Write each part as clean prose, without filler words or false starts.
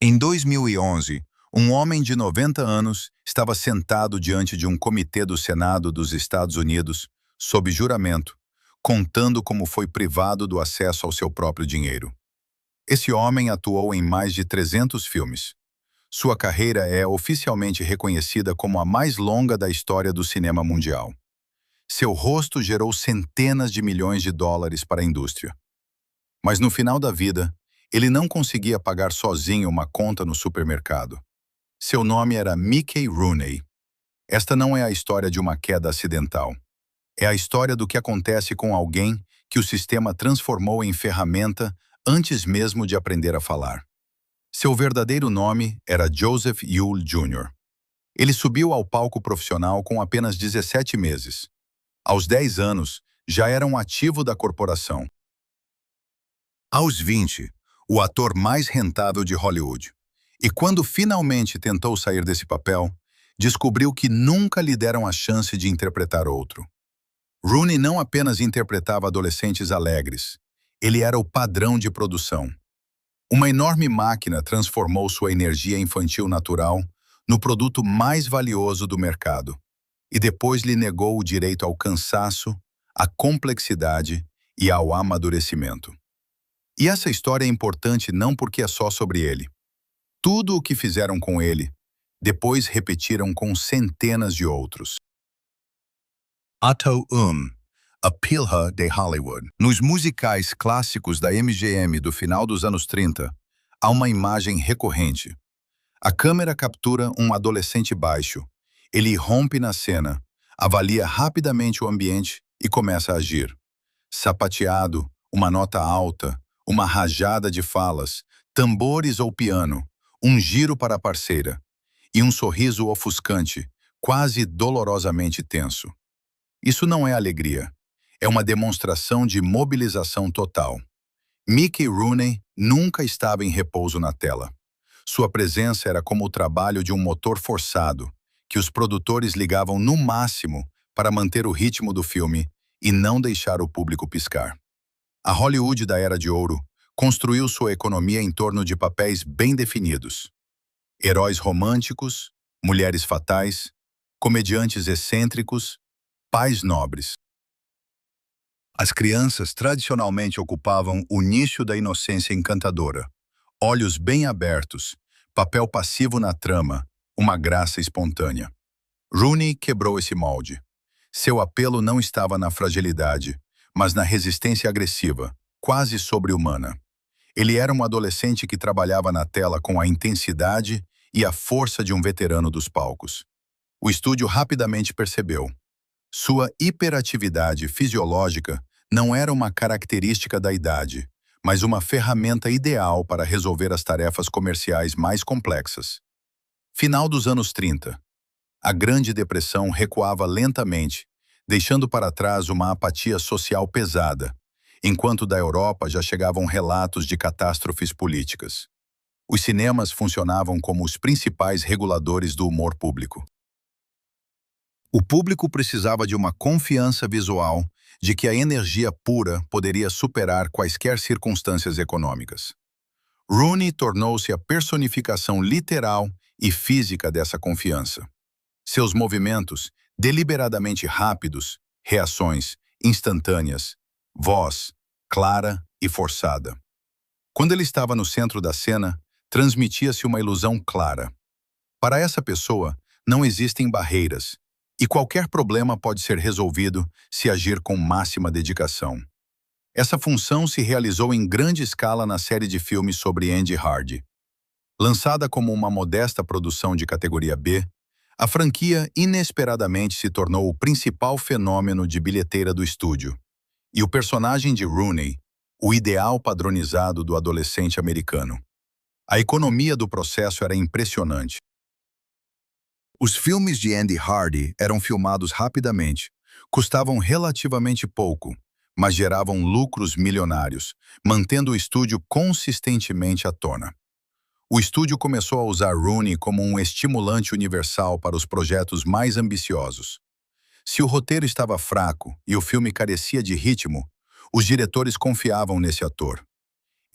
Em 2011, um homem de 90 anos estava sentado diante de um comitê do Senado dos Estados Unidos, sob juramento, contando como foi privado do acesso ao seu próprio dinheiro. Esse homem atuou em mais de 300 filmes. Sua carreira é oficialmente reconhecida como a mais longa da história do cinema mundial. Seu rosto gerou centenas de milhões de dólares para a indústria. Mas no final da vida, ele não conseguia pagar sozinho uma conta no supermercado. Seu nome era Mickey Rooney. Esta não é a história de uma queda acidental. É a história do que acontece com alguém que o sistema transformou em ferramenta antes mesmo de aprender a falar. Seu verdadeiro nome era Joseph Yule Jr. Ele subiu ao palco profissional com apenas 17 meses. Aos 10 anos, já era um ativo da corporação. Aos 20, o ator mais rentável de Hollywood. E quando finalmente tentou sair desse papel, descobriu que nunca lhe deram a chance de interpretar outro. Rooney não apenas interpretava adolescentes alegres, ele era o padrão de produção. Uma enorme máquina transformou sua energia infantil natural no produto mais valioso do mercado, e depois lhe negou o direito ao cansaço, à complexidade e ao amadurecimento. E essa história é importante não porque é só sobre ele. Tudo o que fizeram com ele, depois repetiram com centenas de outros. Otto A Pilha de Hollywood. Nos musicais clássicos da MGM do final dos anos 30, há uma imagem recorrente. A câmera captura um adolescente baixo. Ele irrompe na cena, avalia rapidamente o ambiente e começa a agir. Sapateado, uma nota alta, uma rajada de falas, tambores ou piano, um giro para a parceira e um sorriso ofuscante, quase dolorosamente tenso. Isso não é alegria. É uma demonstração de mobilização total. Mickey Rooney nunca estava em repouso na tela. Sua presença era como o trabalho de um motor forçado, que os produtores ligavam no máximo para manter o ritmo do filme e não deixar o público piscar. A Hollywood da Era de Ouro construiu sua economia em torno de papéis bem definidos. Heróis românticos, mulheres fatais, comediantes excêntricos, pais nobres. As crianças tradicionalmente ocupavam o nicho da inocência encantadora. Olhos bem abertos, papel passivo na trama, uma graça espontânea. Rooney quebrou esse molde. Seu apelo não estava na fragilidade, mas na resistência agressiva, quase sobre-humana. Ele era um adolescente que trabalhava na tela com a intensidade e a força de um veterano dos palcos. O estúdio rapidamente percebeu. Sua hiperatividade fisiológica não era uma característica da idade, mas uma ferramenta ideal para resolver as tarefas comerciais mais complexas. Final dos anos 30. A Grande Depressão recuava lentamente, deixando para trás uma apatia social pesada, enquanto da Europa já chegavam relatos de catástrofes políticas. Os cinemas funcionavam como os principais reguladores do humor público. O público precisava de uma confiança visual de que a energia pura poderia superar quaisquer circunstâncias econômicas. Rooney tornou-se a personificação literal e física dessa confiança. Seus movimentos, deliberadamente rápidos, reações instantâneas, voz clara e forçada. Quando ele estava no centro da cena, transmitia-se uma ilusão clara. Para essa pessoa, não existem barreiras, e qualquer problema pode ser resolvido se agir com máxima dedicação. Essa função se realizou em grande escala na série de filmes sobre Andy Hardy. Lançada como uma modesta produção de categoria B, a franquia inesperadamente se tornou o principal fenômeno de bilheteira do estúdio. E o personagem de Rooney, o ideal padronizado do adolescente americano. A economia do processo era impressionante. Os filmes de Andy Hardy eram filmados rapidamente, custavam relativamente pouco, mas geravam lucros milionários, mantendo o estúdio consistentemente à tona. O estúdio começou a usar Rooney como um estimulante universal para os projetos mais ambiciosos. Se o roteiro estava fraco e o filme carecia de ritmo, os diretores confiavam nesse ator.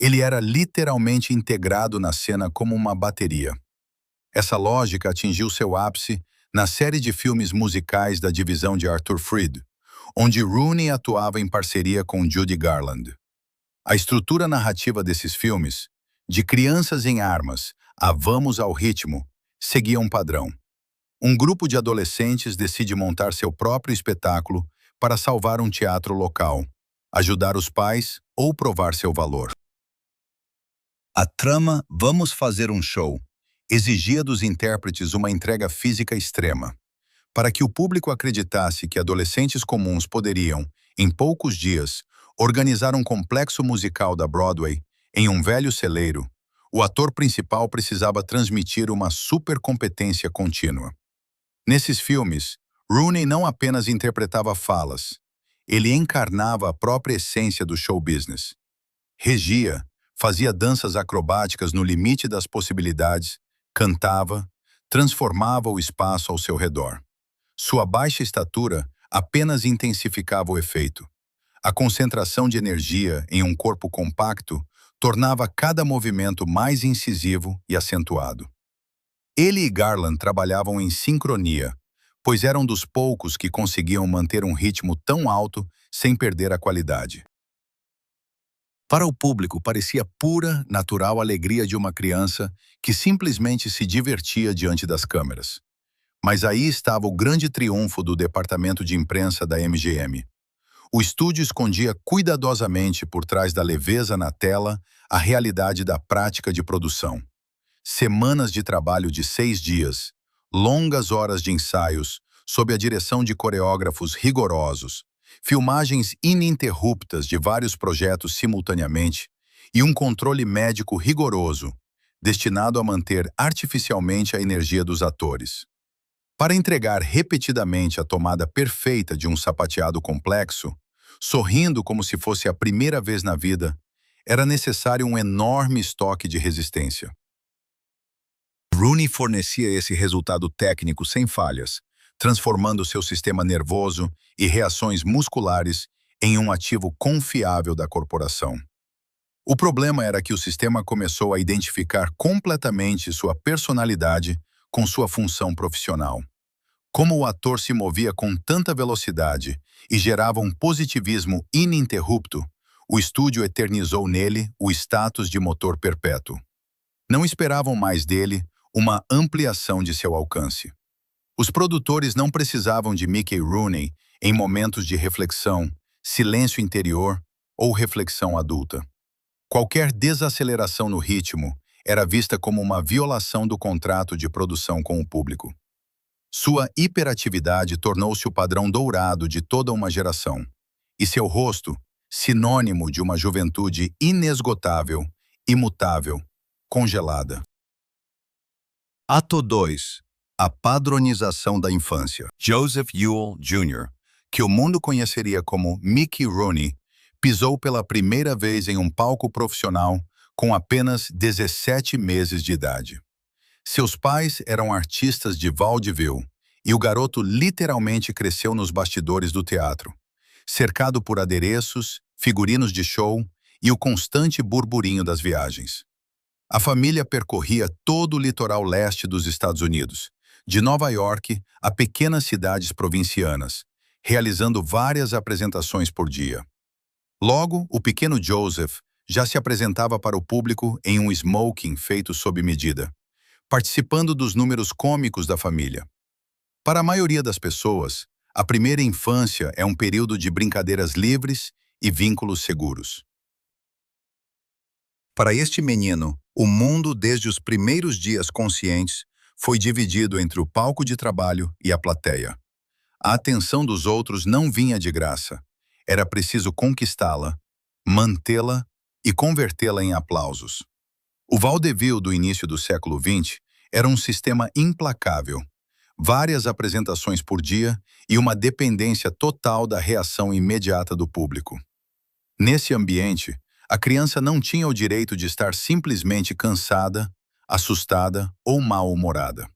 Ele era literalmente integrado na cena como uma bateria. Essa lógica atingiu seu ápice na série de filmes musicais da divisão de Arthur Freed, onde Rooney atuava em parceria com Judy Garland. A estrutura narrativa desses filmes, de Crianças em Armas a Vamos ao Ritmo, seguia um padrão. Um grupo de adolescentes decide montar seu próprio espetáculo para salvar um teatro local, ajudar os pais ou provar seu valor. A trama Vamos Fazer um Show exigia dos intérpretes uma entrega física extrema. Para que o público acreditasse que adolescentes comuns poderiam, em poucos dias, organizar um complexo musical da Broadway em um velho celeiro, o ator principal precisava transmitir uma supercompetência contínua. Nesses filmes, Rooney não apenas interpretava falas, ele encarnava a própria essência do show business. Regia, fazia danças acrobáticas no limite das possibilidades, cantava, transformava o espaço ao seu redor. Sua baixa estatura apenas intensificava o efeito. A concentração de energia em um corpo compacto tornava cada movimento mais incisivo e acentuado. Ele e Garland trabalhavam em sincronia, pois eram dos poucos que conseguiam manter um ritmo tão alto sem perder a qualidade. Para o público, parecia pura, natural alegria de uma criança que simplesmente se divertia diante das câmeras. Mas aí estava o grande triunfo do departamento de imprensa da MGM. O estúdio escondia cuidadosamente por trás da leveza na tela a realidade da prática de produção. Semanas de trabalho de 6 dias, longas horas de ensaios, sob a direção de coreógrafos rigorosos, filmagens ininterruptas de vários projetos simultaneamente e um controle médico rigoroso, destinado a manter artificialmente a energia dos atores. Para entregar repetidamente a tomada perfeita de um sapateado complexo, sorrindo como se fosse a primeira vez na vida, era necessário um enorme estoque de resistência. Rooney fornecia esse resultado técnico sem falhas, transformando seu sistema nervoso e reações musculares em um ativo confiável da corporação. O problema era que o sistema começou a identificar completamente sua personalidade com sua função profissional. Como o ator se movia com tanta velocidade e gerava um positivismo ininterrupto, o estúdio eternizou nele o status de motor perpétuo. Não esperavam mais dele uma ampliação de seu alcance. Os produtores não precisavam de Mickey Rooney em momentos de reflexão, silêncio interior ou reflexão adulta. Qualquer desaceleração no ritmo era vista como uma violação do contrato de produção com o público. Sua hiperatividade tornou-se o padrão dourado de toda uma geração, e seu rosto, sinônimo de uma juventude inesgotável, imutável, congelada. Ato 2. A padronização da infância. Joseph Ewell Jr., que o mundo conheceria como Mickey Rooney, pisou pela primeira vez em um palco profissional com apenas 17 meses de idade. Seus pais eram artistas de vaudeville, e o garoto literalmente cresceu nos bastidores do teatro, cercado por adereços, figurinos de show e o constante burburinho das viagens. A família percorria todo o litoral leste dos Estados Unidos, de Nova York a pequenas cidades provincianas, realizando várias apresentações por dia. Logo, o pequeno Joseph já se apresentava para o público em um smoking feito sob medida, participando dos números cômicos da família. Para a maioria das pessoas, a primeira infância é um período de brincadeiras livres e vínculos seguros. Para este menino, o mundo desde os primeiros dias conscientes foi dividido entre o palco de trabalho e a plateia. A atenção dos outros não vinha de graça. Era preciso conquistá-la, mantê-la e convertê-la em aplausos. O vaudeville do início do século XX era um sistema implacável, várias apresentações por dia e uma dependência total da reação imediata do público. Nesse ambiente, a criança não tinha o direito de estar simplesmente cansada, assustada ou mal-humorada.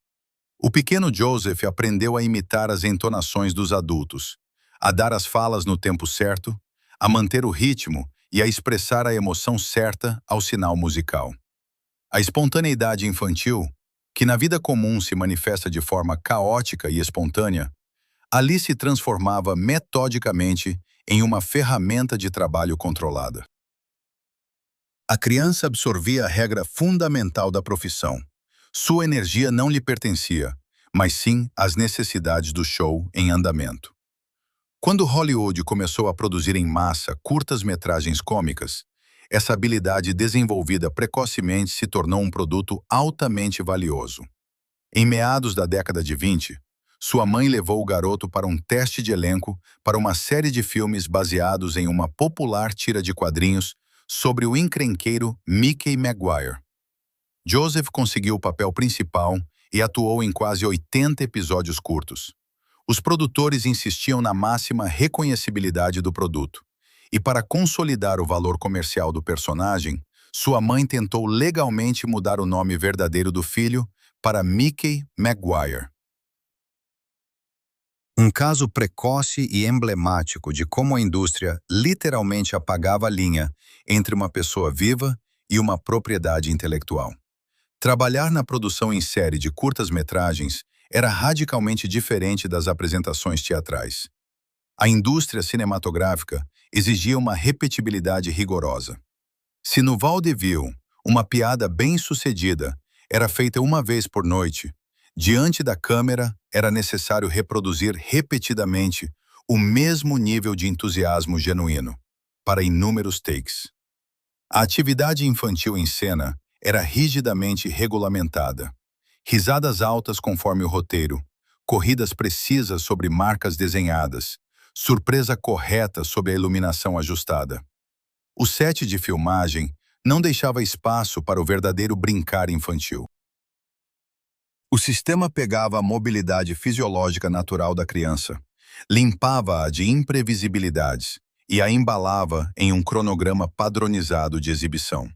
O pequeno Joseph aprendeu a imitar as entonações dos adultos, a dar as falas no tempo certo, a manter o ritmo e a expressar a emoção certa ao sinal musical. A espontaneidade infantil, que na vida comum se manifesta de forma caótica e espontânea, ali se transformava metodicamente em uma ferramenta de trabalho controlada. A criança absorvia a regra fundamental da profissão. Sua energia não lhe pertencia, mas sim às necessidades do show em andamento. Quando Hollywood começou a produzir em massa curtas-metragens cômicas, essa habilidade desenvolvida precocemente se tornou um produto altamente valioso. Em meados da década de 20, sua mãe levou o garoto para um teste de elenco para uma série de filmes baseados em uma popular tira de quadrinhos sobre o encrenqueiro Mickey Maguire. Joseph conseguiu o papel principal e atuou em quase 80 episódios curtos. Os produtores insistiam na máxima reconhecibilidade do produto, e para consolidar o valor comercial do personagem, sua mãe tentou legalmente mudar o nome verdadeiro do filho para Mickey Maguire. Um caso precoce e emblemático de como a indústria literalmente apagava a linha entre uma pessoa viva e uma propriedade intelectual. Trabalhar na produção em série de curtas-metragens era radicalmente diferente das apresentações teatrais. A indústria cinematográfica exigia uma repetibilidade rigorosa. Se no vaudeville, uma piada bem-sucedida era feita uma vez por noite, diante da câmera era necessário reproduzir repetidamente o mesmo nível de entusiasmo genuíno, para inúmeros takes. A atividade infantil em cena era rigidamente regulamentada. Risadas altas conforme o roteiro, corridas precisas sobre marcas desenhadas, surpresa correta sob a iluminação ajustada. O set de filmagem não deixava espaço para o verdadeiro brincar infantil. O sistema pegava a mobilidade fisiológica natural da criança, limpava-a de imprevisibilidades e a embalava em um cronograma padronizado de exibição.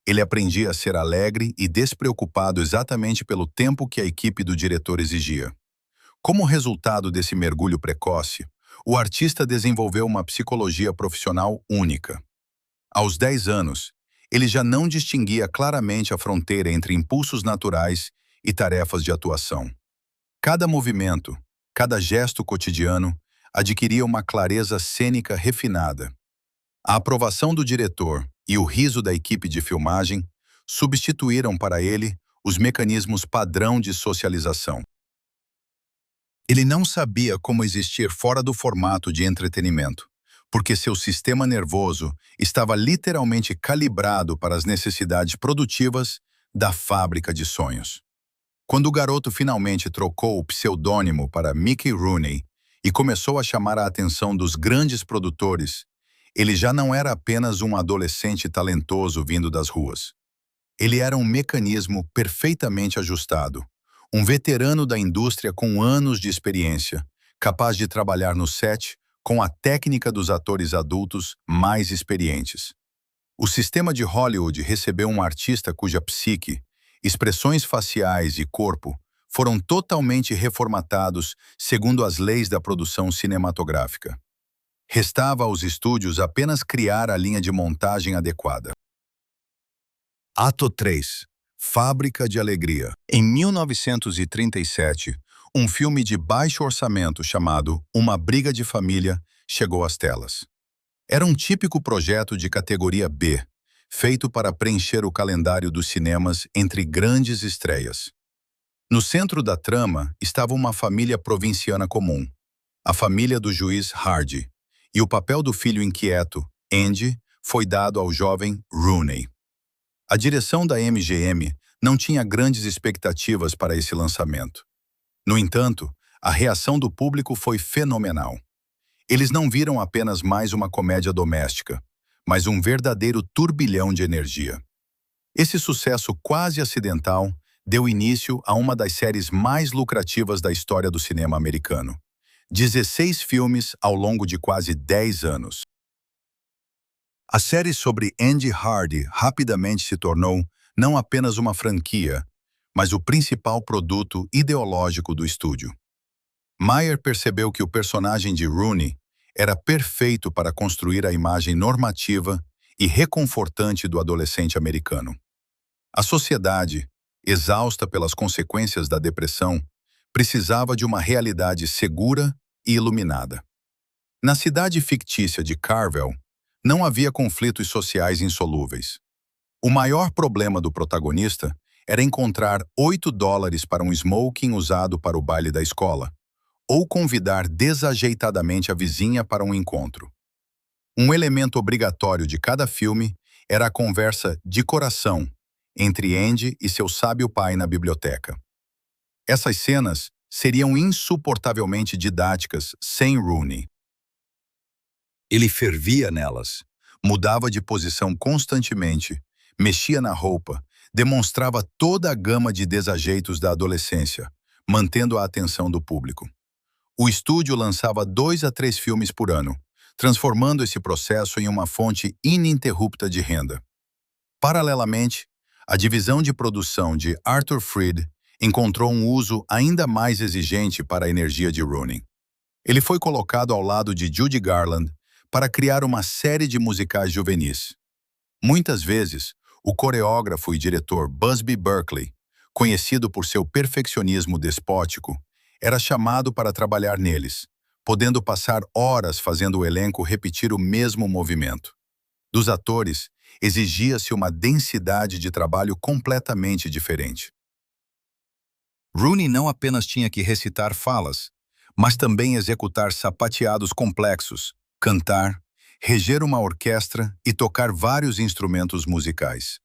Ele aprendia a ser alegre e despreocupado exatamente pelo tempo que a equipe do diretor exigia. Como resultado desse mergulho precoce, o artista desenvolveu uma psicologia profissional única. Aos 10 anos, ele já não distinguia claramente a fronteira entre impulsos naturais e tarefas de atuação. Cada movimento, cada gesto cotidiano, adquiria uma clareza cênica refinada. A aprovação do diretor e o riso da equipe de filmagem substituíram para ele os mecanismos padrão de socialização. Ele não sabia como existir fora do formato de entretenimento, porque seu sistema nervoso estava literalmente calibrado para as necessidades produtivas da fábrica de sonhos. Quando o garoto finalmente trocou o pseudônimo para Mickey Rooney e começou a chamar a atenção dos grandes produtores, ele já não era apenas um adolescente talentoso vindo das ruas. Ele era um mecanismo perfeitamente ajustado, um veterano da indústria com anos de experiência, capaz de trabalhar no set com a técnica dos atores adultos mais experientes. O sistema de Hollywood recebeu um artista cuja psique, expressões faciais e corpo foram totalmente reformatados segundo as leis da produção cinematográfica. Restava aos estúdios apenas criar a linha de montagem adequada. Ato 3. Fábrica de Alegria. Em 1937, um filme de baixo orçamento chamado Uma Briga de Família chegou às telas. Era um típico projeto de categoria B, feito para preencher o calendário dos cinemas entre grandes estreias. No centro da trama estava uma família provinciana comum, a família do juiz Hardy, e o papel do filho inquieto, Andy, foi dado ao jovem Rooney. A direção da MGM não tinha grandes expectativas para esse lançamento. No entanto, a reação do público foi fenomenal. Eles não viram apenas mais uma comédia doméstica, mas um verdadeiro turbilhão de energia. Esse sucesso quase acidental deu início a uma das séries mais lucrativas da história do cinema americano. 16 filmes ao longo de quase 10 anos. A série sobre Andy Hardy rapidamente se tornou não apenas uma franquia, mas o principal produto ideológico do estúdio. Meyer percebeu que o personagem de Rooney era perfeito para construir a imagem normativa e reconfortante do adolescente americano. A sociedade, exausta pelas consequências da depressão, precisava de uma realidade segura e iluminada. Na cidade fictícia de Carvel, não havia conflitos sociais insolúveis. O maior problema do protagonista era encontrar $8 para um smoking usado para o baile da escola, ou convidar desajeitadamente a vizinha para um encontro. Um elemento obrigatório de cada filme era a conversa de coração entre Andy e seu sábio pai na biblioteca. Essas cenas seriam insuportavelmente didáticas sem Rooney. Ele fervia nelas, mudava de posição constantemente, mexia na roupa, demonstrava toda a gama de desajeitos da adolescência, mantendo a atenção do público. O estúdio lançava 2 a 3 filmes por ano, transformando esse processo em uma fonte ininterrupta de renda. Paralelamente, a divisão de produção de Arthur Freed encontrou um uso ainda mais exigente para a energia de Rooney. Ele foi colocado ao lado de Judy Garland para criar uma série de musicais juvenis. Muitas vezes, o coreógrafo e diretor Busby Berkeley, conhecido por seu perfeccionismo despótico, era chamado para trabalhar neles, podendo passar horas fazendo o elenco repetir o mesmo movimento. Dos atores, exigia-se uma densidade de trabalho completamente diferente. Rooney não apenas tinha que recitar falas, mas também executar sapateados complexos, cantar, reger uma orquestra e tocar vários instrumentos musicais.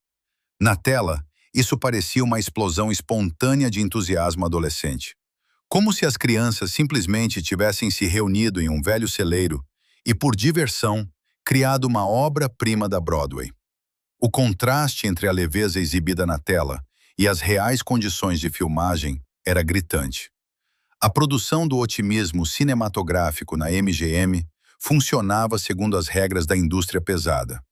Na tela, isso parecia uma explosão espontânea de entusiasmo adolescente. Como se as crianças simplesmente tivessem se reunido em um velho celeiro e, por diversão, criado uma obra-prima da Broadway. O contraste entre a leveza exibida na tela e as reais condições de filmagem era gritante. A produção do otimismo cinematográfico na MGM funcionava segundo as regras da indústria pesada.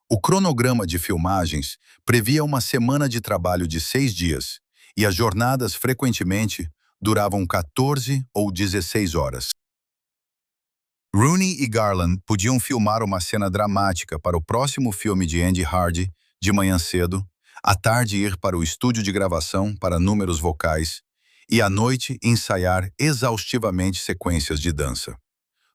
O cronograma de filmagens previa uma semana de trabalho de 6 dias, e as jornadas frequentemente duravam 14 ou 16 horas. Rooney e Garland podiam filmar uma cena dramática para o próximo filme de Andy Hardy de manhã cedo, à tarde ir para o estúdio de gravação para números vocais e à noite ensaiar exaustivamente sequências de dança.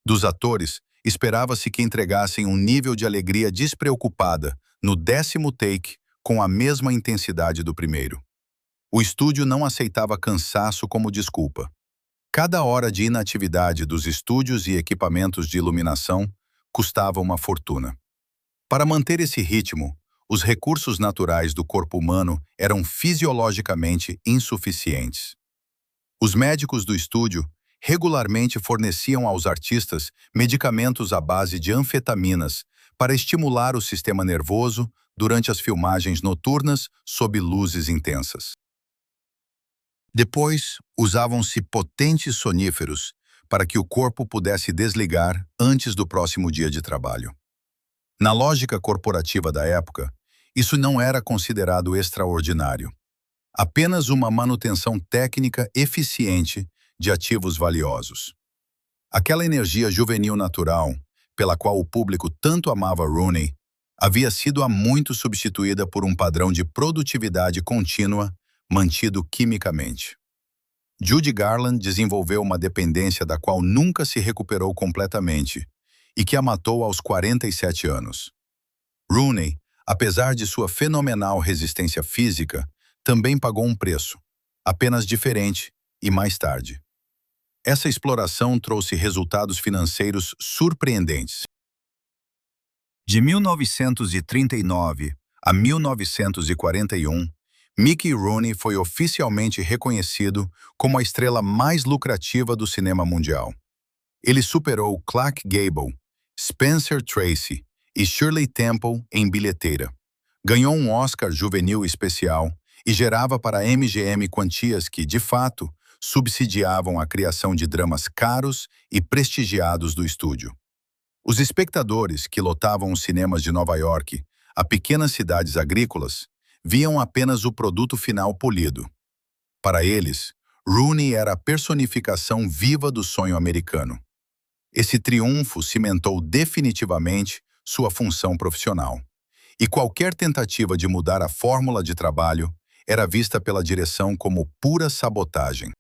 Dos atores, esperava-se que entregassem um nível de alegria despreocupada no 10º take com a mesma intensidade do primeiro. O estúdio não aceitava cansaço como desculpa. Cada hora de inatividade dos estúdios e equipamentos de iluminação custava uma fortuna. Para manter esse ritmo, os recursos naturais do corpo humano eram fisiologicamente insuficientes. Os médicos do estúdio regularmente forneciam aos artistas medicamentos à base de anfetaminas para estimular o sistema nervoso durante as filmagens noturnas sob luzes intensas. Depois, usavam-se potentes soníferos para que o corpo pudesse desligar antes do próximo dia de trabalho. Na lógica corporativa da época, isso não era considerado extraordinário. Apenas uma manutenção técnica eficiente de ativos valiosos. Aquela energia juvenil natural, pela qual o público tanto amava Rooney, havia sido há muito substituída por um padrão de produtividade contínua mantido quimicamente. Judy Garland desenvolveu uma dependência da qual nunca se recuperou completamente e que a matou aos 47 anos. Rooney, apesar de sua fenomenal resistência física, também pagou um preço, apenas diferente e mais tarde. Essa exploração trouxe resultados financeiros surpreendentes. De 1939 a 1941, Mickey Rooney foi oficialmente reconhecido como a estrela mais lucrativa do cinema mundial. Ele superou Clark Gable, Spencer Tracy e Shirley Temple em bilheteira. Ganhou um Oscar juvenil especial e gerava para a MGM quantias que, de fato, subsidiavam a criação de dramas caros e prestigiados do estúdio. Os espectadores que lotavam os cinemas de Nova York a pequenas cidades agrícolas viam apenas o produto final polido. Para eles, Rooney era a personificação viva do sonho americano. Esse triunfo cimentou definitivamente sua função profissional. E qualquer tentativa de mudar a fórmula de trabalho era vista pela direção como pura sabotagem.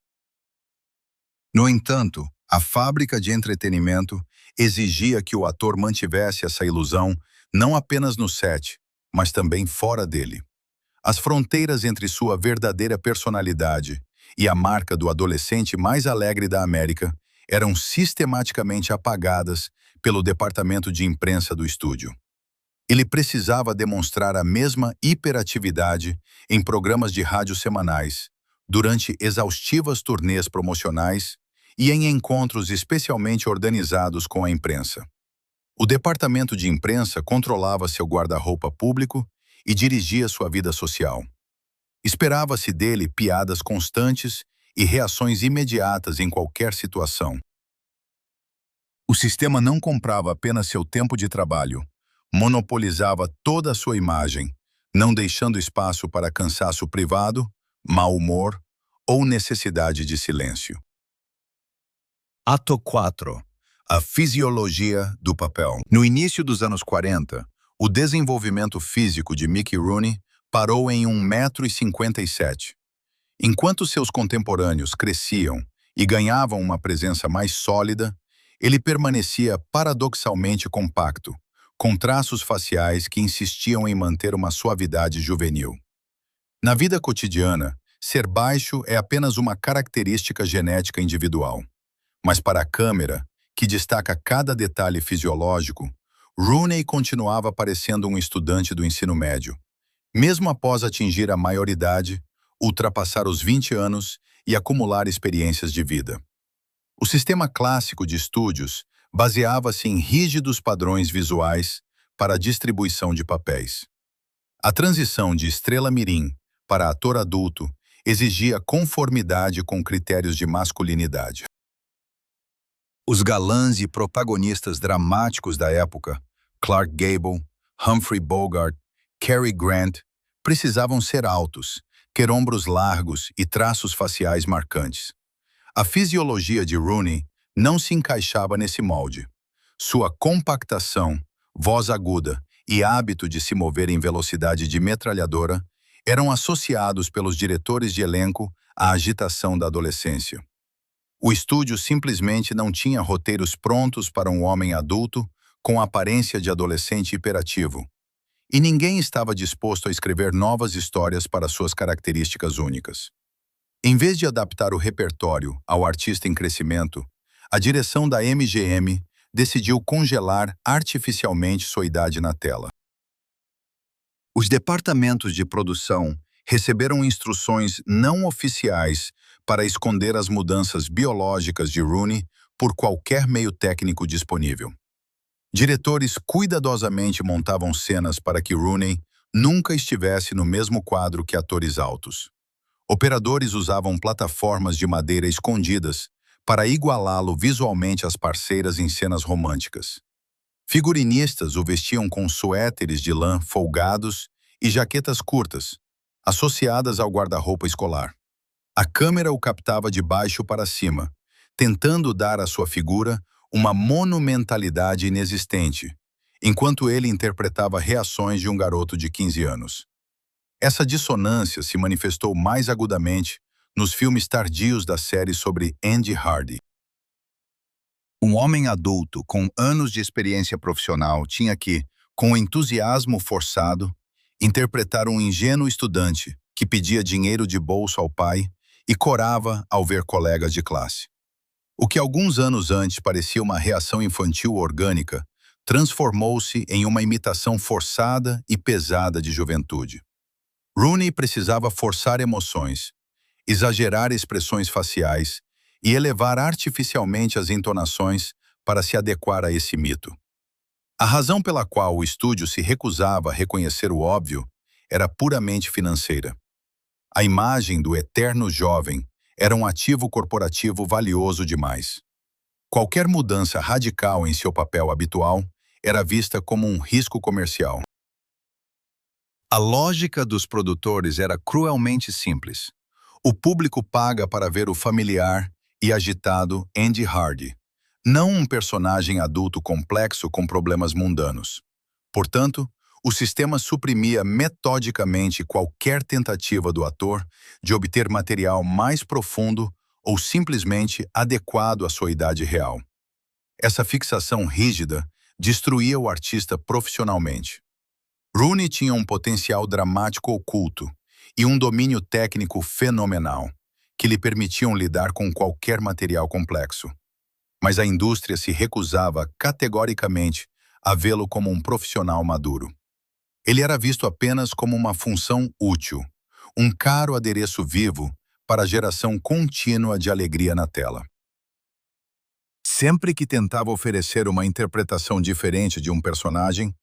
No entanto, a fábrica de entretenimento exigia que o ator mantivesse essa ilusão não apenas no set, mas também fora dele. As fronteiras entre sua verdadeira personalidade e a marca do adolescente mais alegre da América eram sistematicamente apagadas pelo departamento de imprensa do estúdio. Ele precisava demonstrar a mesma hiperatividade em programas de rádio semanais, durante exaustivas turnês promocionais e em encontros especialmente organizados com a imprensa. O departamento de imprensa controlava seu guarda-roupa público e dirigia sua vida social. Esperava-se dele piadas constantes e reações imediatas em qualquer situação. O sistema não comprava apenas seu tempo de trabalho, monopolizava toda a sua imagem, não deixando espaço para cansaço privado, mau humor ou necessidade de silêncio. Ato 4. A fisiologia do papel. No início dos anos 40, o desenvolvimento físico de Mickey Rooney parou em 1,57 m. Enquanto seus contemporâneos cresciam e ganhavam uma presença mais sólida, ele permanecia paradoxalmente compacto, com traços faciais que insistiam em manter uma suavidade juvenil. Na vida cotidiana, ser baixo é apenas uma característica genética individual. Mas para a câmera, que destaca cada detalhe fisiológico, Rooney continuava parecendo um estudante do ensino médio, mesmo após atingir a maioridade, ultrapassar os 20 anos e acumular experiências de vida. O sistema clássico de estúdios baseava-se em rígidos padrões visuais para a distribuição de papéis. A transição de estrela mirim para ator adulto exigia conformidade com critérios de masculinidade. Os galãs e protagonistas dramáticos da época, Clark Gable, Humphrey Bogart, Cary Grant, precisavam ser altos, ter ombros largos e traços faciais marcantes. A fisiologia de Rooney não se encaixava nesse molde. Sua compactação, voz aguda e hábito de se mover em velocidade de metralhadora eram associados pelos diretores de elenco à agitação da adolescência. O estúdio simplesmente não tinha roteiros prontos para um homem adulto com aparência de adolescente hiperativo, e ninguém estava disposto a escrever novas histórias para suas características únicas. Em vez de adaptar o repertório ao artista em crescimento, a direção da MGM decidiu congelar artificialmente sua idade na tela. Os departamentos de produção receberam instruções não oficiais para esconder as mudanças biológicas de Rooney por qualquer meio técnico disponível. Diretores cuidadosamente montavam cenas para que Rooney nunca estivesse no mesmo quadro que atores altos. Operadores usavam plataformas de madeira escondidas para igualá-lo visualmente às parceiras em cenas românticas. Figurinistas o vestiam com suéteres de lã folgados e jaquetas curtas, associadas ao guarda-roupa escolar. A câmera o captava de baixo para cima, tentando dar à sua figura uma monumentalidade inexistente, enquanto ele interpretava reações de um garoto de 15 anos. Essa dissonância se manifestou mais agudamente nos filmes tardios da série sobre Andy Hardy. Um homem adulto com anos de experiência profissional tinha que, com entusiasmo forçado, interpretar um ingênuo estudante que pedia dinheiro de bolso ao pai e corava ao ver colegas de classe. O que alguns anos antes parecia uma reação infantil orgânica, transformou-se em uma imitação forçada e pesada de juventude. Rooney precisava forçar emoções, exagerar expressões faciais e elevar artificialmente as entonações para se adequar a esse mito. A razão pela qual o estúdio se recusava a reconhecer o óbvio era puramente financeira. A imagem do eterno jovem era um ativo corporativo valioso demais. Qualquer mudança radical em seu papel habitual era vista como um risco comercial. A lógica dos produtores era cruelmente simples. O público paga para ver o familiar e agitado Andy Hardy, não um personagem adulto complexo com problemas mundanos. Portanto, o sistema suprimia metodicamente qualquer tentativa do ator de obter material mais profundo ou simplesmente adequado à sua idade real. Essa fixação rígida destruía o artista profissionalmente. Rooney tinha um potencial dramático oculto e um domínio técnico fenomenal, que lhe permitiam lidar com qualquer material complexo. Mas a indústria se recusava categoricamente a vê-lo como um profissional maduro. Ele era visto apenas como uma função útil, um caro adereço vivo para a geração contínua de alegria na tela. Sempre que tentava oferecer uma interpretação diferente de um personagem,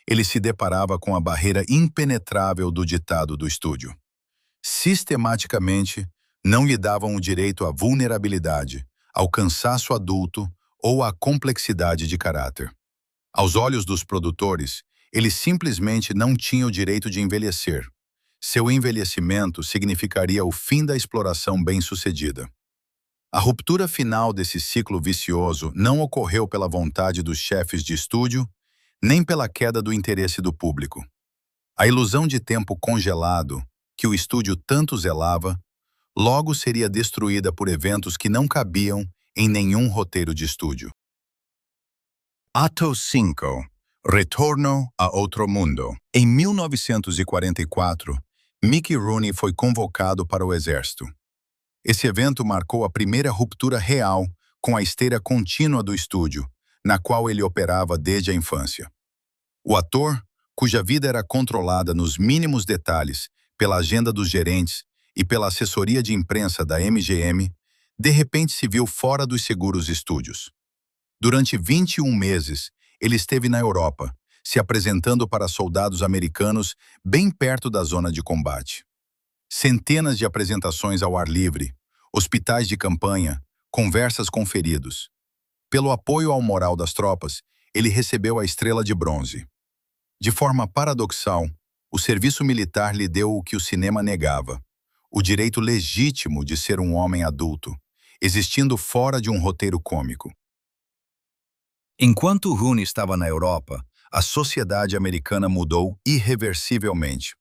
ele se deparava com a barreira impenetrável do ditado do estúdio. Sistematicamente, não lhe davam o direito à vulnerabilidade, ao cansaço adulto ou à complexidade de caráter. Aos olhos dos produtores, ele simplesmente não tinha o direito de envelhecer. Seu envelhecimento significaria o fim da exploração bem-sucedida. A ruptura final desse ciclo vicioso não ocorreu pela vontade dos chefes de estúdio, nem pela queda do interesse do público. A ilusão de tempo congelado, que o estúdio tanto zelava, logo seria destruída por eventos que não cabiam em nenhum roteiro de estúdio. Ato 5. Retorno a Outro Mundo. Em 1944, Mickey Rooney foi convocado para o Exército. Esse evento marcou a primeira ruptura real com a esteira contínua do estúdio, na qual ele operava desde a infância. O ator, cuja vida era controlada nos mínimos detalhes pela agenda dos gerentes e pela assessoria de imprensa da MGM, de repente se viu fora dos seguros estúdios. Durante 21 meses, ele esteve na Europa, se apresentando para soldados americanos bem perto da zona de combate. Centenas de apresentações ao ar livre, hospitais de campanha, conversas com feridos. Pelo apoio ao moral das tropas, ele recebeu a Estrela de Bronze. De forma paradoxal, o serviço militar lhe deu o que o cinema negava: o direito legítimo de ser um homem adulto, existindo fora de um roteiro cômico. Enquanto Rooney estava na Europa, a sociedade americana mudou irreversivelmente.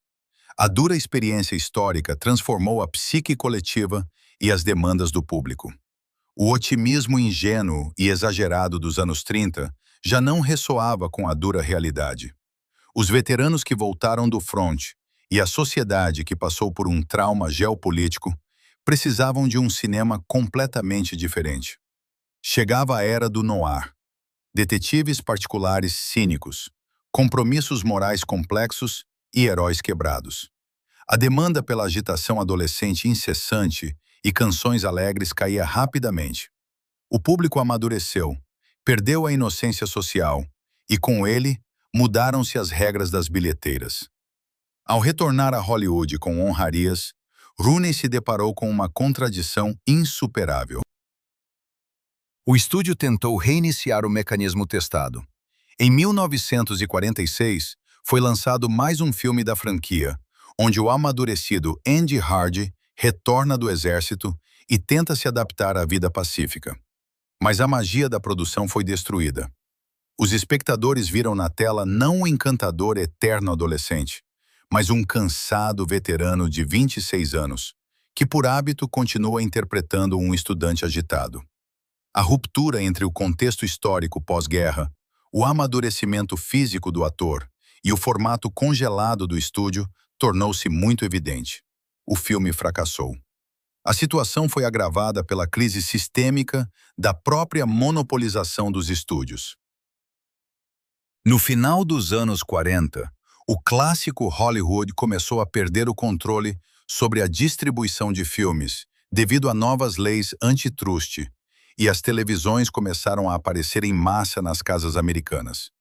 A dura experiência histórica transformou a psique coletiva e as demandas do público. O otimismo ingênuo e exagerado dos anos 30 já não ressoava com a dura realidade. Os veteranos que voltaram do fronte e a sociedade que passou por um trauma geopolítico precisavam de um cinema completamente diferente. Chegava a era do noir. Detetives particulares cínicos, compromissos morais complexos e heróis quebrados. A demanda pela agitação adolescente incessante e canções alegres caía rapidamente. O público amadureceu, perdeu a inocência social e, com ele, mudaram-se as regras das bilheteiras. Ao retornar a Hollywood com honrarias, Rooney se deparou com uma contradição insuperável. O estúdio tentou reiniciar o mecanismo testado. Em 1946, foi lançado mais um filme da franquia, onde o amadurecido Andy Hardy retorna do exército e tenta se adaptar à vida pacífica. Mas a magia da produção foi destruída. Os espectadores viram na tela não um encantador eterno adolescente, mas um cansado veterano de 26 anos, que por hábito continua interpretando um estudante agitado. A ruptura entre o contexto histórico pós-guerra, o amadurecimento físico do ator e o formato congelado do estúdio tornou-se muito evidente. O filme fracassou. A situação foi agravada pela crise sistêmica da própria monopolização dos estúdios. No final dos anos 40, o clássico Hollywood começou a perder o controle sobre a distribuição de filmes devido a novas leis antitrust, e as televisões começaram a aparecer em massa nas casas americanas.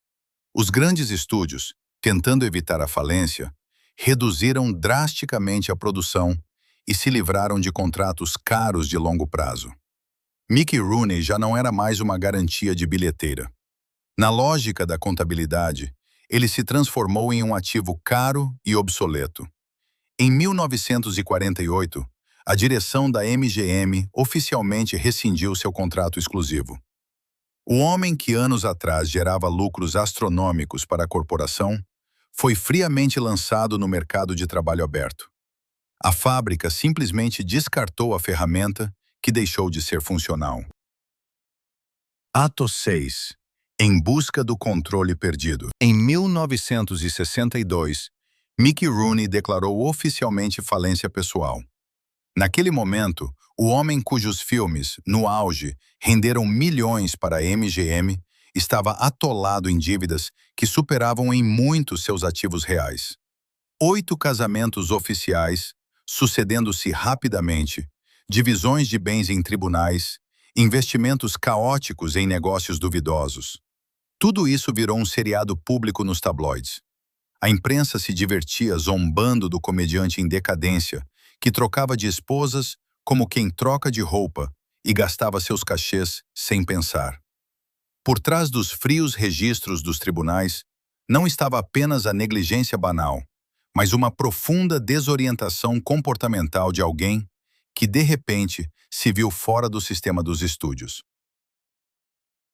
Os grandes estúdios, tentando evitar a falência, reduziram drasticamente a produção e se livraram de contratos caros de longo prazo. Mickey Rooney já não era mais uma garantia de bilheteira. Na lógica da contabilidade, ele se transformou em um ativo caro e obsoleto. Em 1948, a direção da MGM oficialmente rescindiu seu contrato exclusivo. O homem que anos atrás gerava lucros astronômicos para a corporação foi friamente lançado no mercado de trabalho aberto. A fábrica simplesmente descartou a ferramenta que deixou de ser funcional. Ato 6. Em busca do controle perdido. Em 1962, Mickey Rooney declarou oficialmente falência pessoal. Naquele momento, o homem cujos filmes, no auge, renderam milhões para a MGM, estava atolado em dívidas que superavam em muito seus ativos reais. 8 casamentos oficiais, sucedendo-se rapidamente, divisões de bens em tribunais, investimentos caóticos em negócios duvidosos. Tudo isso virou um seriado público nos tabloides. A imprensa se divertia zombando do comediante em decadência, que trocava de esposas como quem troca de roupa e gastava seus cachês sem pensar. Por trás dos frios registros dos tribunais, não estava apenas a negligência banal, mas uma profunda desorientação comportamental de alguém que, de repente, se viu fora do sistema dos estúdios.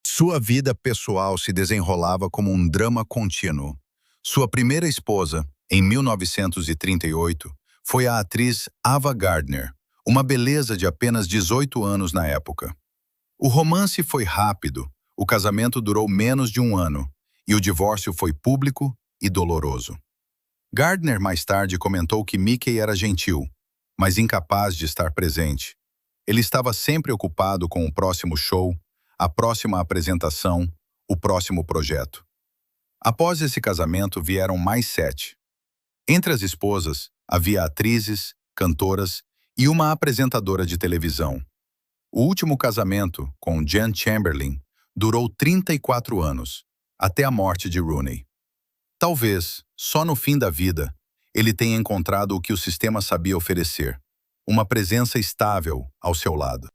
Sua vida pessoal se desenrolava como um drama contínuo. Sua primeira esposa, em 1938, foi a atriz Ava Gardner, uma beleza de apenas 18 anos na época. O romance foi rápido, o casamento durou menos de um ano, e o divórcio foi público e doloroso. Gardner mais tarde comentou que Mickey era gentil, mas incapaz de estar presente. Ele estava sempre ocupado com o próximo show, a próxima apresentação, o próximo projeto. Após esse casamento vieram mais 7. Entre as esposas, havia atrizes, cantoras e uma apresentadora de televisão. O último casamento, com Jan Chamberlain, durou 34 anos, até a morte de Rooney. Talvez, só no fim da vida, ele tenha encontrado o que o sistema sabia oferecer, uma presença estável ao seu lado.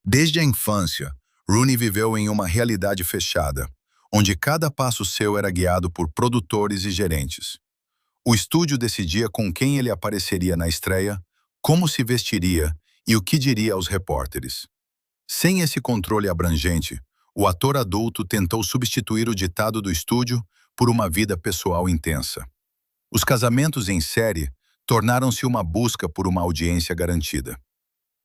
Desde a infância, Rooney viveu em uma realidade fechada, onde cada passo seu era guiado por produtores e gerentes. O estúdio decidia com quem ele apareceria na estreia, como se vestiria e o que diria aos repórteres. Sem esse controle abrangente, o ator adulto tentou substituir o ditado do estúdio por uma vida pessoal intensa. Os casamentos em série tornaram-se uma busca por uma audiência garantida.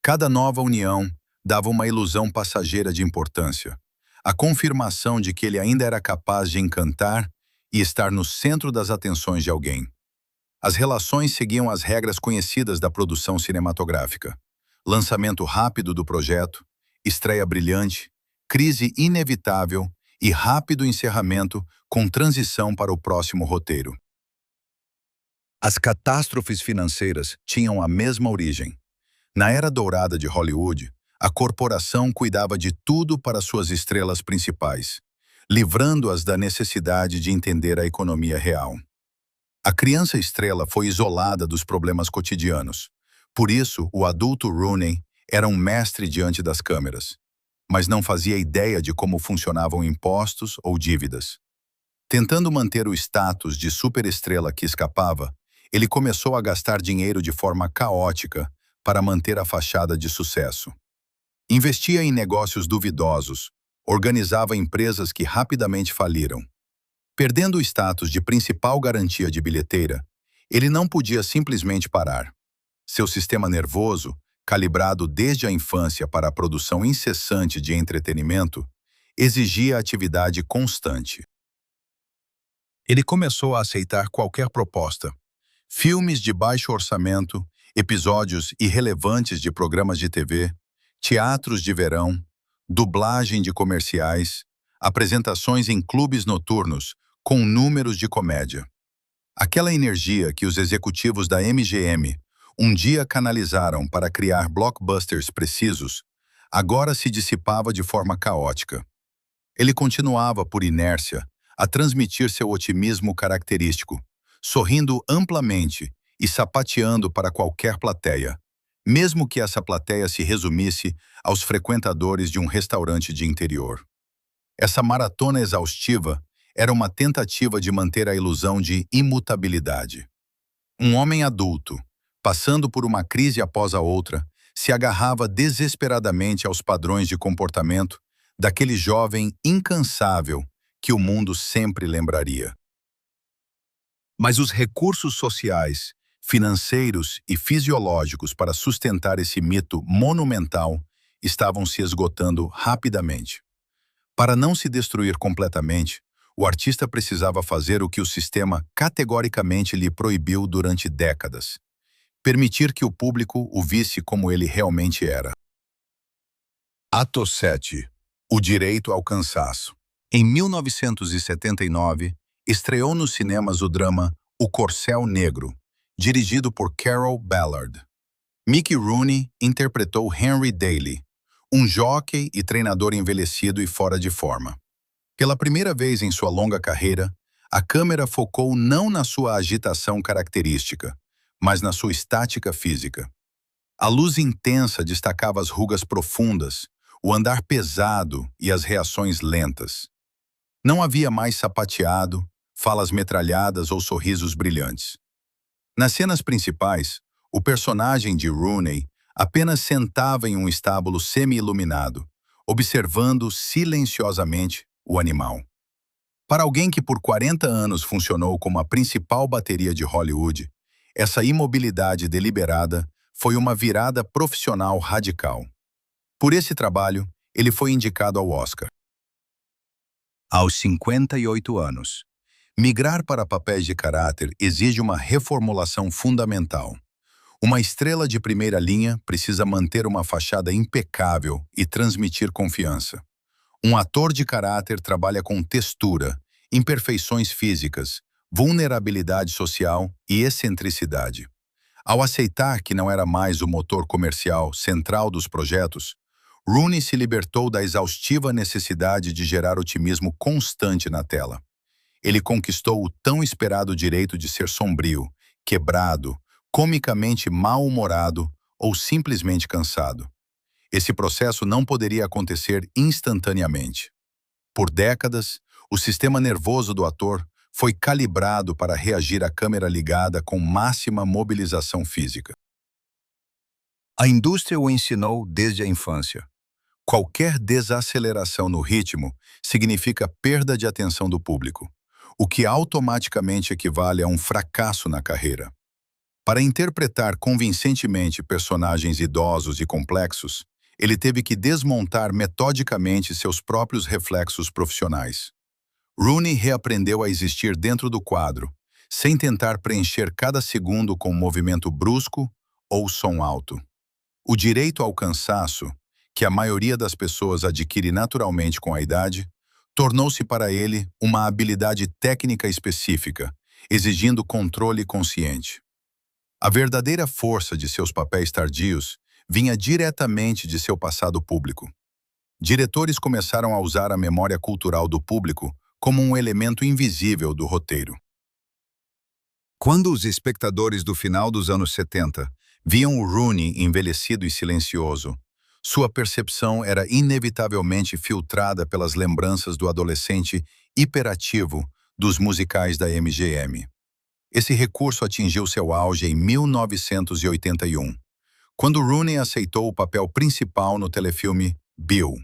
Cada nova união dava uma ilusão passageira de importância, a confirmação de que ele ainda era capaz de encantar e estar no centro das atenções de alguém. As relações seguiam as regras conhecidas da produção cinematográfica: lançamento rápido do projeto, estreia brilhante, crise inevitável e rápido encerramento com transição para o próximo roteiro. As catástrofes financeiras tinham a mesma origem. Na era dourada de Hollywood, a corporação cuidava de tudo para suas estrelas principais, livrando-as da necessidade de entender a economia real. A criança estrela foi isolada dos problemas cotidianos. Por isso, o adulto Rooney era um mestre diante das câmeras, mas não fazia ideia de como funcionavam impostos ou dívidas. Tentando manter o status de superestrela que escapava, ele começou a gastar dinheiro de forma caótica para manter a fachada de sucesso. Investia em negócios duvidosos, organizava empresas que rapidamente faliram. Perdendo o status de principal garantia de bilheteira, ele não podia simplesmente parar. Seu sistema nervoso, calibrado desde a infância para a produção incessante de entretenimento, exigia atividade constante. Ele começou a aceitar qualquer proposta. Filmes de baixo orçamento, episódios irrelevantes de programas de TV, teatros de verão, dublagem de comerciais, apresentações em clubes noturnos com números de comédia. Aquela energia que os executivos da MGM um dia canalizaram para criar blockbusters precisos, agora se dissipava de forma caótica. Ele continuava, por inércia, a transmitir seu otimismo característico, sorrindo amplamente e sapateando para qualquer plateia, mesmo que essa plateia se resumisse aos frequentadores de um restaurante de interior. Essa maratona exaustiva era uma tentativa de manter a ilusão de imutabilidade. Um homem adulto, passando por uma crise após a outra, se agarrava desesperadamente aos padrões de comportamento daquele jovem incansável que o mundo sempre lembraria. Mas os recursos sociais, financeiros e fisiológicos para sustentar esse mito monumental estavam se esgotando rapidamente. Para não se destruir completamente, o artista precisava fazer o que o sistema categoricamente lhe proibiu durante décadas: permitir que o público o visse como ele realmente era. Ato 7. O direito ao cansaço. Em 1979, estreou nos cinemas o drama O Corcel Negro, dirigido por Carroll Ballard. Mickey Rooney interpretou Henry Daly, um jockey e treinador envelhecido e fora de forma. Pela primeira vez em sua longa carreira, a câmera focou não na sua agitação característica, mas na sua estática física. A luz intensa destacava as rugas profundas, o andar pesado e as reações lentas. Não havia mais sapateado, falas metralhadas ou sorrisos brilhantes. Nas cenas principais, o personagem de Rooney apenas sentava em um estábulo semi-iluminado, observando silenciosamente o animal. Para alguém que por 40 anos funcionou como a principal bateria de Hollywood, essa imobilidade deliberada foi uma virada profissional radical. Por esse trabalho, ele foi indicado ao Oscar. Aos 58 anos, migrar para papéis de caráter exige uma reformulação fundamental. Uma estrela de primeira linha precisa manter uma fachada impecável e transmitir confiança. Um ator de caráter trabalha com textura, imperfeições físicas, vulnerabilidade social e excentricidade. Ao aceitar que não era mais o motor comercial central dos projetos, Rooney se libertou da exaustiva necessidade de gerar otimismo constante na tela. Ele conquistou o tão esperado direito de ser sombrio, quebrado, comicamente mal-humorado ou simplesmente cansado. Esse processo não poderia acontecer instantaneamente. Por décadas, o sistema nervoso do ator foi calibrado para reagir à câmera ligada com máxima mobilização física. A indústria o ensinou desde a infância. Qualquer desaceleração no ritmo significa perda de atenção do público, o que automaticamente equivale a um fracasso na carreira. Para interpretar convincentemente personagens idosos e complexos, ele teve que desmontar metodicamente seus próprios reflexos profissionais. Rooney reaprendeu a existir dentro do quadro, sem tentar preencher cada segundo com um movimento brusco ou som alto. O direito ao cansaço, que a maioria das pessoas adquire naturalmente com a idade, tornou-se para ele uma habilidade técnica específica, exigindo controle consciente. A verdadeira força de seus papéis tardios vinha diretamente de seu passado público. Diretores começaram a usar a memória cultural do público como um elemento invisível do roteiro. Quando os espectadores do final dos anos 70 viam o Rooney envelhecido e silencioso, sua percepção era inevitavelmente filtrada pelas lembranças do adolescente hiperativo dos musicais da MGM. Esse recurso atingiu seu auge em 1981, quando Rooney aceitou o papel principal no telefilme Bill.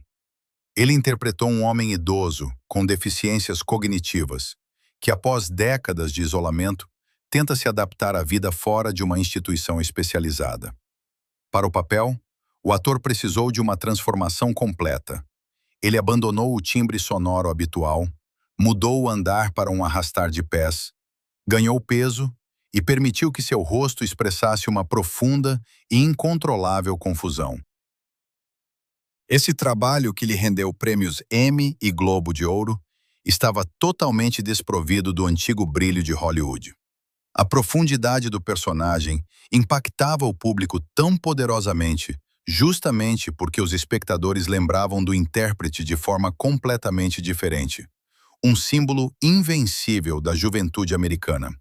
Ele interpretou um homem idoso com deficiências cognitivas, que após décadas de isolamento, tenta se adaptar à vida fora de uma instituição especializada. Para o papel, o ator precisou de uma transformação completa. Ele abandonou o timbre sonoro habitual, mudou o andar para um arrastar de pés, ganhou peso e permitiu que seu rosto expressasse uma profunda e incontrolável confusão. Esse trabalho, que lhe rendeu prêmios Emmy e Globo de Ouro, estava totalmente desprovido do antigo brilho de Hollywood. A profundidade do personagem impactava o público tão poderosamente, justamente porque os espectadores lembravam do intérprete de forma completamente diferente, um símbolo invencível da juventude americana.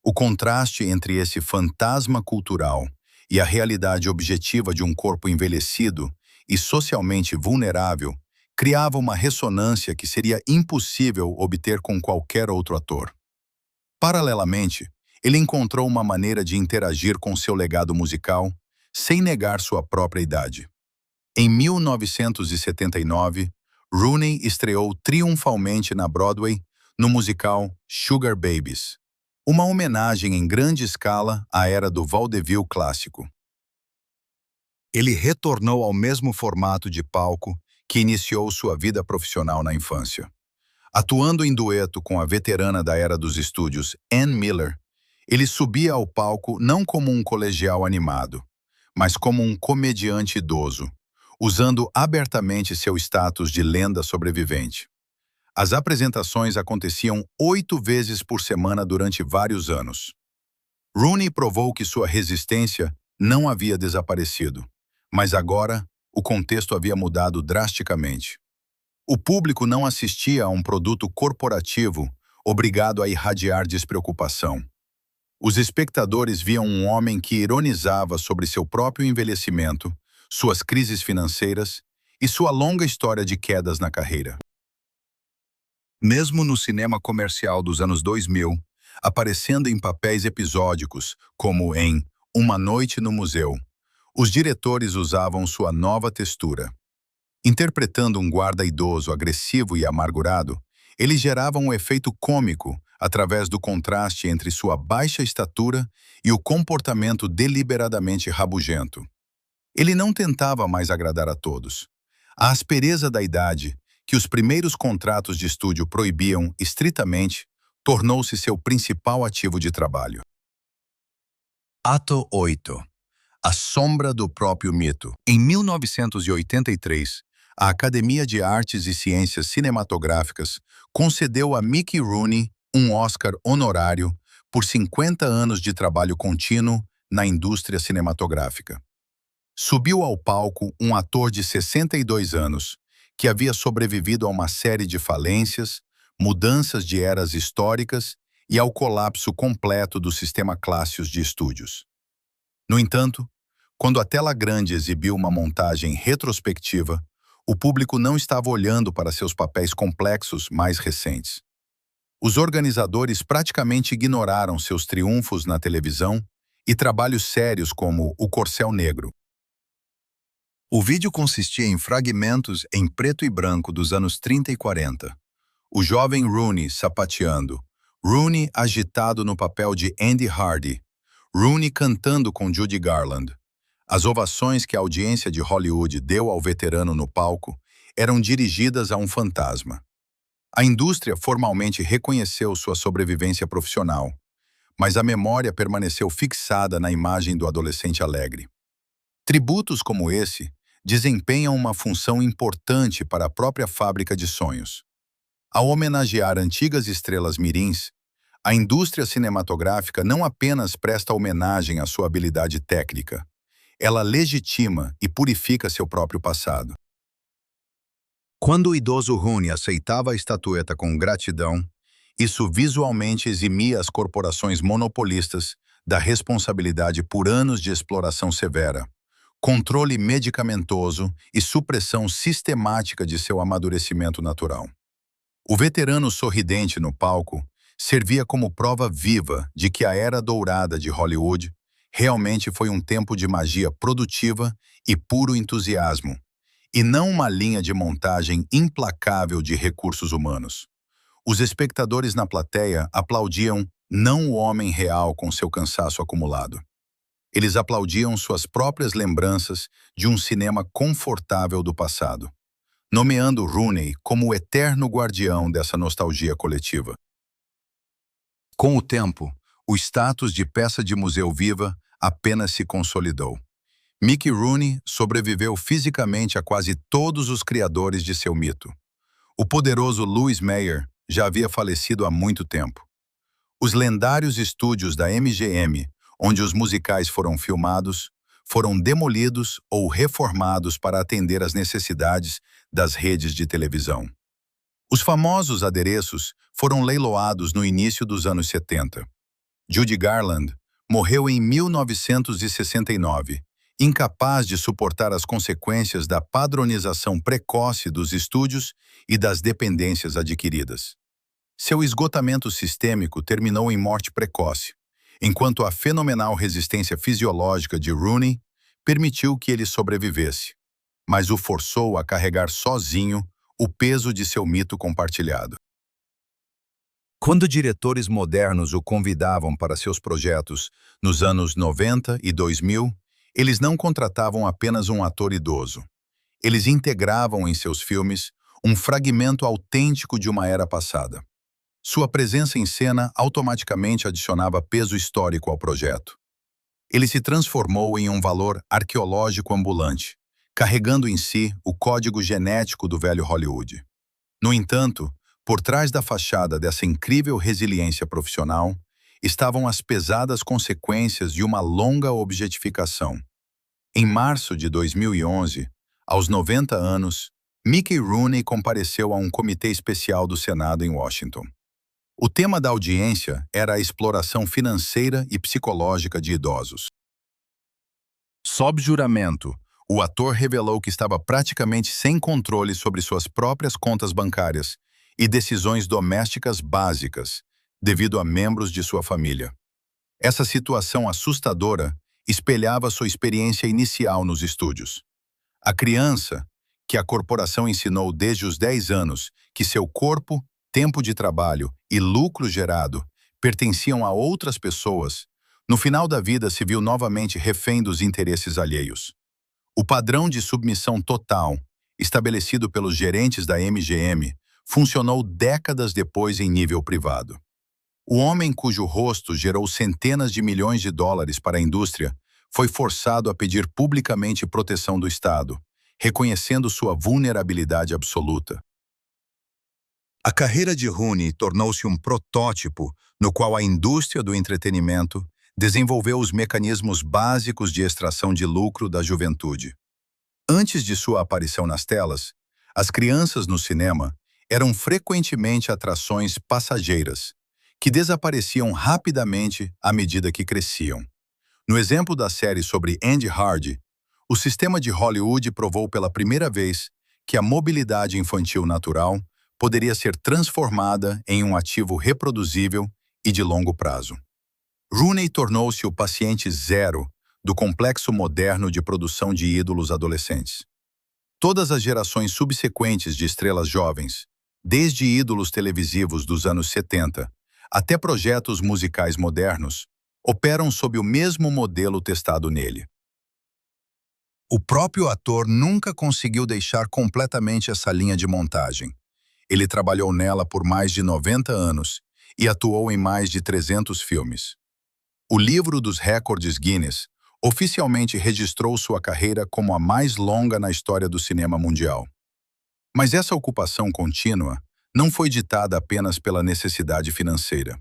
O contraste entre esse fantasma cultural e a realidade objetiva de um corpo envelhecido e socialmente vulnerável criava uma ressonância que seria impossível obter com qualquer outro ator. Paralelamente, ele encontrou uma maneira de interagir com seu legado musical sem negar sua própria idade. Em 1979, Rooney estreou triunfalmente na Broadway no musical Sugar Babies, uma homenagem em grande escala à era do vaudeville clássico. Ele retornou ao mesmo formato de palco que iniciou sua vida profissional na infância. Atuando em dueto com a veterana da era dos estúdios, Ann Miller, ele subia ao palco não como um colegial animado, mas como um comediante idoso, usando abertamente seu status de lenda sobrevivente. As apresentações aconteciam 8 vezes por semana durante vários anos. Rooney provou que sua resistência não havia desaparecido, mas agora o contexto havia mudado drasticamente. O público não assistia a um produto corporativo obrigado a irradiar despreocupação. Os espectadores viam um homem que ironizava sobre seu próprio envelhecimento, suas crises financeiras e sua longa história de quedas na carreira. Mesmo no cinema comercial dos anos 2000, aparecendo em papéis episódicos, como em Uma Noite no Museu, os diretores usavam sua nova textura. Interpretando um guarda idoso, agressivo e amargurado, ele gerava um efeito cômico através do contraste entre sua baixa estatura e o comportamento deliberadamente rabugento. Ele não tentava mais agradar a todos. A aspereza da idade, que os primeiros contratos de estúdio proibiam estritamente, tornou-se seu principal ativo de trabalho. Ato 8. A sombra do próprio mito. Em 1983, a Academia de Artes e Ciências Cinematográficas concedeu a Mickey Rooney um Oscar honorário por 50 anos de trabalho contínuo na indústria cinematográfica. Subiu ao palco um ator de 62 anos, que havia sobrevivido a uma série de falências, mudanças de eras históricas e ao colapso completo do sistema clássico de estúdios. No entanto, quando a tela grande exibiu uma montagem retrospectiva, o público não estava olhando para seus papéis complexos mais recentes. Os organizadores praticamente ignoraram seus triunfos na televisão e trabalhos sérios como O Corcel Negro. O vídeo consistia em fragmentos em preto e branco dos anos 30 e 40. O jovem Rooney sapateando, Rooney agitado no papel de Andy Hardy, Rooney cantando com Judy Garland. As ovações que a audiência de Hollywood deu ao veterano no palco eram dirigidas a um fantasma. A indústria formalmente reconheceu sua sobrevivência profissional, mas a memória permaneceu fixada na imagem do adolescente alegre. Tributos como esse desempenham uma função importante para a própria fábrica de sonhos. Ao homenagear antigas estrelas mirins, a indústria cinematográfica não apenas presta homenagem à sua habilidade técnica, ela legitima e purifica seu próprio passado. Quando o idoso Rooney aceitava a estatueta com gratidão, isso visualmente eximia as corporações monopolistas da responsabilidade por anos de exploração severa, controle medicamentoso e supressão sistemática de seu amadurecimento natural. O veterano sorridente no palco servia como prova viva de que a era dourada de Hollywood realmente foi um tempo de magia produtiva e puro entusiasmo, e não uma linha de montagem implacável de recursos humanos. Os espectadores na plateia aplaudiam não o homem real com seu cansaço acumulado. Eles aplaudiam suas próprias lembranças de um cinema confortável do passado, nomeando Rooney como o eterno guardião dessa nostalgia coletiva. Com o tempo, o status de peça de museu viva apenas se consolidou. Mickey Rooney sobreviveu fisicamente a quase todos os criadores de seu mito. O poderoso Louis Mayer já havia falecido há muito tempo. Os lendários estúdios da MGM, onde os musicais foram filmados, foram demolidos ou reformados para atender às necessidades das redes de televisão. Os famosos adereços foram leiloados no início dos anos 70. Judy Garland morreu em 1969, incapaz de suportar as consequências da padronização precoce dos estúdios e das dependências adquiridas. Seu esgotamento sistêmico terminou em morte precoce, enquanto a fenomenal resistência fisiológica de Rooney permitiu que ele sobrevivesse, mas o forçou a carregar sozinho o peso de seu mito compartilhado. Quando diretores modernos o convidavam para seus projetos nos anos 90 e 2000, eles não contratavam apenas um ator idoso. Eles integravam em seus filmes um fragmento autêntico de uma era passada. Sua presença em cena automaticamente adicionava peso histórico ao projeto. Ele se transformou em um valor arqueológico ambulante, carregando em si o código genético do velho Hollywood. No entanto, por trás da fachada dessa incrível resiliência profissional, estavam as pesadas consequências de uma longa objetificação. Em março de 2011, aos 90 anos, Mickey Rooney compareceu a um comitê especial do Senado em Washington. O tema da audiência era a exploração financeira e psicológica de idosos. Sob juramento, o ator revelou que estava praticamente sem controle sobre suas próprias contas bancárias e decisões domésticas básicas, devido a membros de sua família. Essa situação assustadora espelhava sua experiência inicial nos estúdios. A criança, que a corporação ensinou desde os 10 anos que seu corpo, tempo de trabalho e lucro gerado pertenciam a outras pessoas, no final da vida se viu novamente refém dos interesses alheios. O padrão de submissão total, estabelecido pelos gerentes da MGM, funcionou décadas depois em nível privado. O homem cujo rosto gerou centenas de milhões de dólares para a indústria foi forçado a pedir publicamente proteção do Estado, reconhecendo sua vulnerabilidade absoluta. A carreira de Rooney tornou-se um protótipo no qual a indústria do entretenimento desenvolveu os mecanismos básicos de extração de lucro da juventude. Antes de sua aparição nas telas, as crianças no cinema eram frequentemente atrações passageiras, que desapareciam rapidamente à medida que cresciam. No exemplo da série sobre Andy Hardy, o sistema de Hollywood provou pela primeira vez que a mobilidade infantil natural poderia ser transformada em um ativo reproduzível e de longo prazo. Rooney tornou-se o paciente zero do complexo moderno de produção de ídolos adolescentes. Todas as gerações subsequentes de estrelas jovens, desde ídolos televisivos dos anos 70 até projetos musicais modernos, operam sob o mesmo modelo testado nele. O próprio ator nunca conseguiu deixar completamente essa linha de montagem. Ele trabalhou nela por mais de 90 anos e atuou em mais de 300 filmes. O livro dos recordes Guinness oficialmente registrou sua carreira como a mais longa na história do cinema mundial. Mas essa ocupação contínua não foi ditada apenas pela necessidade financeira.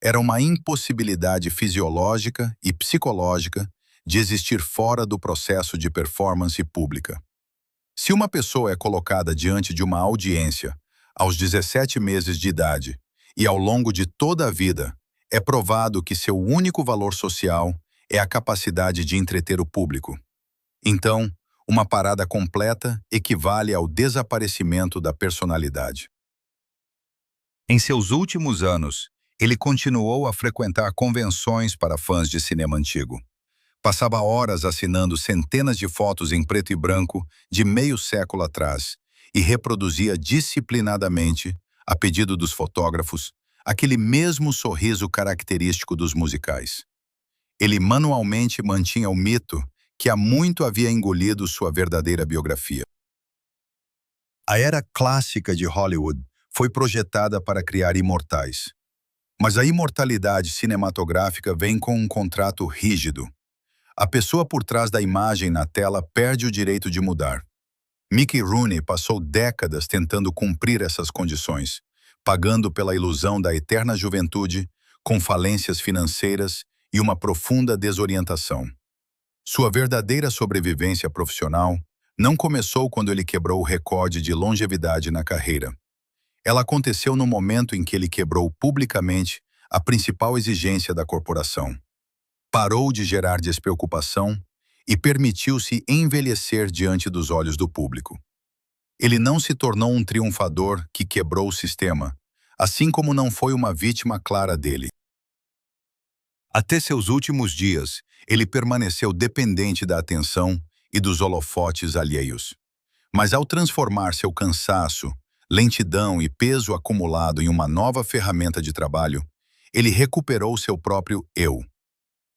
Era uma impossibilidade fisiológica e psicológica de existir fora do processo de performance pública. Se uma pessoa é colocada diante de uma audiência aos 17 meses de idade e ao longo de toda a vida, é provado que seu único valor social é a capacidade de entreter o público. Então, uma parada completa equivale ao desaparecimento da personalidade. Em seus últimos anos, ele continuou a frequentar convenções para fãs de cinema antigo. Passava horas assinando centenas de fotos em preto e branco de meio século atrás e reproduzia disciplinadamente, a pedido dos fotógrafos, aquele mesmo sorriso característico dos musicais. Ele manualmente mantinha o mito que há muito havia engolido sua verdadeira biografia. A era clássica de Hollywood foi projetada para criar imortais. Mas a imortalidade cinematográfica vem com um contrato rígido. A pessoa por trás da imagem na tela perde o direito de mudar. Mickey Rooney passou décadas tentando cumprir essas condições, pagando pela ilusão da eterna juventude, com falências financeiras e uma profunda desorientação. Sua verdadeira sobrevivência profissional não começou quando ele quebrou o recorde de longevidade na carreira. Ela aconteceu no momento em que ele quebrou publicamente a principal exigência da corporação. Parou de gerar despreocupação e permitiu-se envelhecer diante dos olhos do público. Ele não se tornou um triunfador que quebrou o sistema, assim como não foi uma vítima clara dele. Até seus últimos dias, ele permaneceu dependente da atenção e dos holofotes alheios. Mas ao transformar seu cansaço, lentidão e peso acumulado em uma nova ferramenta de trabalho, ele recuperou seu próprio eu.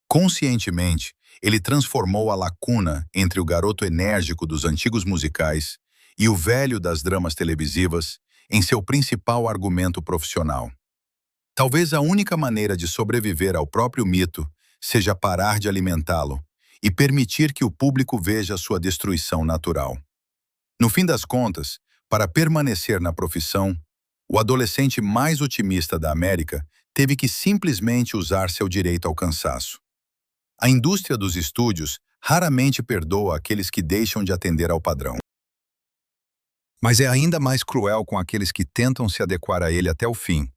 Conscientemente, ele transformou a lacuna entre o garoto enérgico dos antigos musicais e o velho das dramas televisivas em seu principal argumento profissional. Talvez a única maneira de sobreviver ao próprio mito seja parar de alimentá-lo e permitir que o público veja sua destruição natural. No fim das contas, para permanecer na profissão, o adolescente mais otimista da América teve que simplesmente usar seu direito ao cansaço. A indústria dos estúdios raramente perdoa aqueles que deixam de atender ao padrão. Mas é ainda mais cruel com aqueles que tentam se adequar a ele até o fim,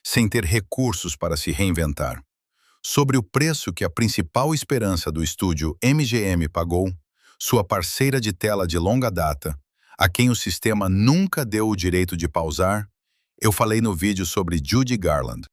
sem ter recursos para se reinventar. Sobre o preço que a principal esperança do estúdio MGM pagou, sua parceira de tela de longa data, a quem o sistema nunca deu o direito de pausar, eu falei no vídeo sobre Judy Garland.